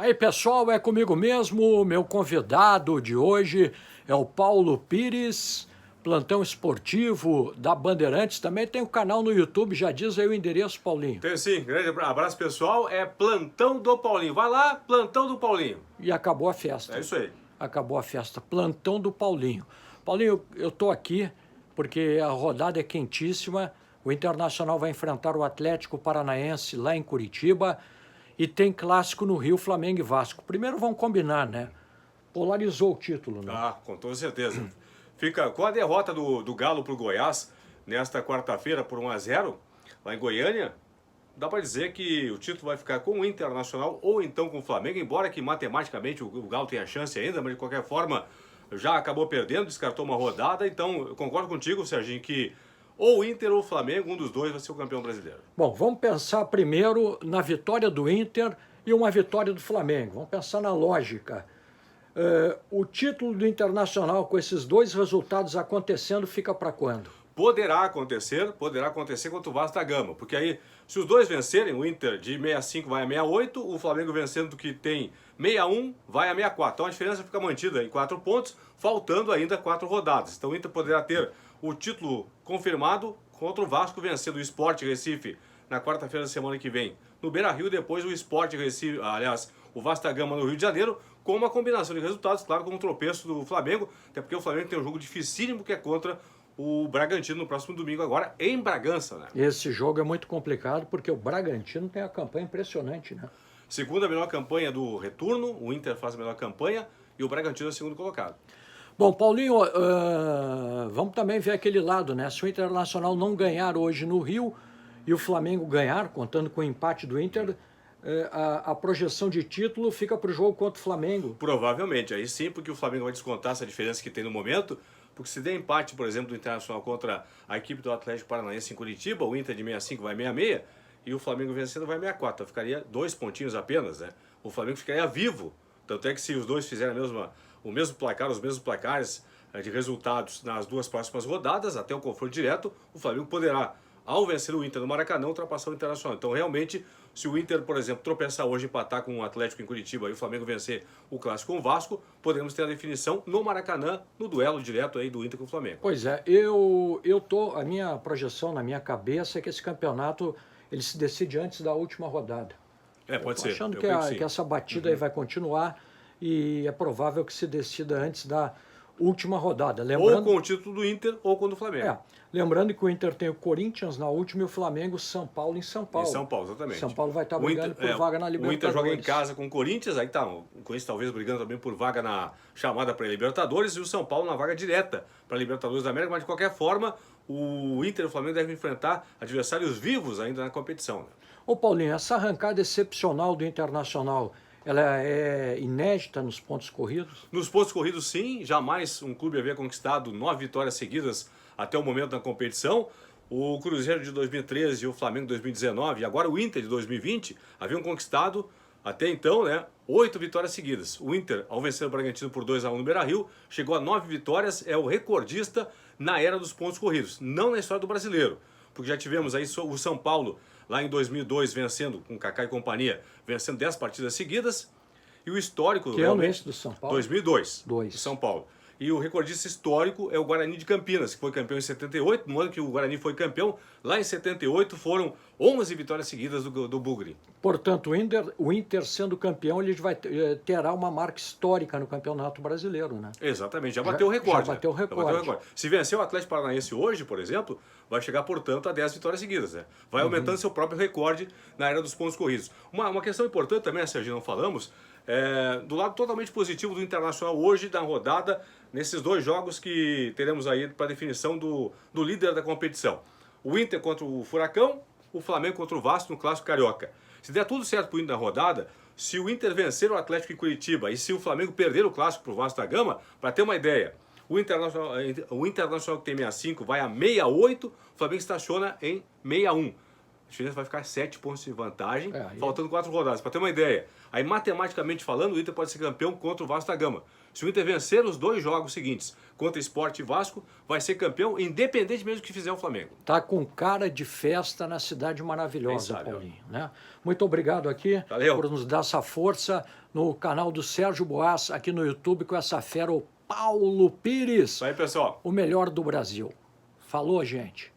Aí, pessoal, é comigo mesmo. Meu convidado de hoje é o Paulo Pires, plantão esportivo da Bandeirantes. Também tem um canal no YouTube, já diz aí o endereço, Paulinho. Tem sim, grande abraço pessoal, é Plantão do Paulinho. Vai lá, Plantão do Paulinho. E acabou a festa. É isso aí. Acabou a festa, Plantão do Paulinho. Paulinho, eu estou aqui porque a rodada é quentíssima. O Internacional vai enfrentar o Atlético Paranaense lá em Curitiba. E tem clássico no Rio, Flamengo e Vasco. Primeiro vamos combinar, né? Polarizou o título, né? Ah, com toda certeza. Fica com a derrota do Galo para o Goiás, nesta quarta-feira por 1-0, lá em Goiânia, dá para dizer que o título vai ficar com o Internacional ou então com o Flamengo, embora que matematicamente o Galo tenha chance ainda, mas de qualquer forma já acabou perdendo, descartou uma rodada. Então eu concordo contigo, Serginho, que ou o Inter ou o Flamengo, um dos dois vai ser o campeão brasileiro. Bom, vamos pensar primeiro na vitória do Inter e uma vitória do Flamengo. Vamos pensar na lógica. O título do Internacional com esses dois resultados acontecendo fica para quando? Poderá acontecer contra o Vasco da Gama, porque aí, se os dois vencerem, o Inter de 65 vai a 68, o Flamengo vencendo do que tem 61 vai a 64. Então a diferença fica mantida em 4 pontos, faltando ainda 4 rodadas. Então o Inter poderá ter o título confirmado contra o Vasco, vencendo o Sport Recife na quarta-feira da semana que vem no Beira-Rio, depois o Sport Recife, aliás, o Vasco da Gama no Rio de Janeiro, com uma combinação de resultados, claro, com um tropeço do Flamengo, até porque o Flamengo tem um jogo dificílimo que é contra o Bragantino no próximo domingo, agora em Bragança, né? Esse jogo é muito complicado porque o Bragantino tem a campanha impressionante, né? Segunda melhor campanha do retorno, o Inter faz a melhor campanha e o Bragantino é o segundo colocado. Bom, Paulinho, vamos também ver aquele lado, né? Se o Internacional não ganhar hoje no Rio e o Flamengo ganhar, contando com o empate do Inter, a projeção de título fica para o jogo contra o Flamengo. Provavelmente, aí sim, porque o Flamengo vai descontar essa diferença que tem no momento, porque se der empate, por exemplo, do Internacional contra a equipe do Atlético Paranaense em Curitiba, o Inter de 65 vai 66 e o Flamengo vencendo vai 64, então ficaria 2 pontinhos apenas, né? O Flamengo ficaria vivo, tanto é que se os dois fizerem o mesmo placar, os mesmos placares de resultados nas duas próximas rodadas, até o confronto direto, o Flamengo poderá, ao vencer o Inter no Maracanã, ultrapassar o Internacional. Então, realmente, se o Inter, por exemplo, tropeçar hoje e empatar com o Atlético em Curitiba e o Flamengo vencer o clássico com o Vasco, podemos ter a definição no Maracanã, no duelo direto aí do Inter com o Flamengo. Pois é, a minha projeção na minha cabeça é que esse campeonato ele se decide antes da última rodada. Pode ser. Achando que essa batida aí vai continuar e é provável que se decida antes da última rodada. Ou com o título do Inter ou com o do Flamengo. Lembrando que o Inter tem o Corinthians na última e o Flamengo São Paulo em São Paulo. Em São Paulo, exatamente. São Paulo vai estar brigando por vaga na Libertadores. O Inter joga em casa com o Corinthians, aí tá, o Corinthians talvez brigando também por vaga na chamada para a Libertadores e o São Paulo na vaga direta para a Libertadores da América, mas de qualquer forma o Inter e o Flamengo devem enfrentar adversários vivos ainda na competição. Né? Ô Paulinho, essa arrancada excepcional do Internacional, ela é inédita nos pontos corridos? Nos pontos corridos, sim. Jamais um clube havia conquistado 9 vitórias seguidas até o momento da competição. O Cruzeiro de 2013 e o Flamengo de 2019 e agora o Inter de 2020 haviam conquistado até então, né, 8 vitórias seguidas. O Inter, ao vencer o Bragantino por 2-1 no Beira-Rio, chegou a 9 vitórias, é o recordista na era dos pontos corridos, não na história do brasileiro, porque já tivemos aí o São Paulo lá em 2002 vencendo, com Kaká e companhia, vencendo 10 partidas seguidas, e o histórico... Que ano é esse do São Paulo? 2002, do São Paulo. E o recordista histórico é o Guarani de Campinas, que foi campeão em 78. No ano que o Guarani foi campeão, lá em 78, foram 11 vitórias seguidas do Bugre. Portanto, o Inter sendo campeão, ele terá uma marca histórica no Campeonato Brasileiro, né? Exatamente, já bateu o recorde. Já bateu o recorde. Se vencer o Atlético Paranaense hoje, por exemplo, vai chegar, portanto, a 10 vitórias seguidas. Né? Vai aumentando seu próprio recorde na era dos pontos corridos. Uma questão importante também, Serginho, não falamos, do lado totalmente positivo do Internacional hoje, da rodada, nesses dois jogos que teremos aí para definição do líder da competição. O Inter contra o Furacão, o Flamengo contra o Vasco no Clássico Carioca. Se der tudo certo para o Inter na rodada, se o Inter vencer o Atlético em Curitiba e se o Flamengo perder o Clássico para o Vasco da Gama, para ter uma ideia, o Internacional que tem 65 vai a 68, o Flamengo estaciona em 61. diferença vai ficar 7 pontos de vantagem, aí... faltando 4 rodadas. Para ter uma ideia, aí matematicamente falando, o Inter pode ser campeão contra o Vasco da Gama. Se o Inter vencer os 2 jogos seguintes contra Sport e Vasco, vai ser campeão, independente mesmo do que fizer o Flamengo. Tá com cara de festa na cidade maravilhosa, sabe, Paulinho. Né? Muito obrigado aqui Valeu. por nos dar essa força no canal do Sérgio Boas, aqui no YouTube, com essa fera, o Paulo Pires. Isso aí, pessoal. O melhor do Brasil. Falou, gente.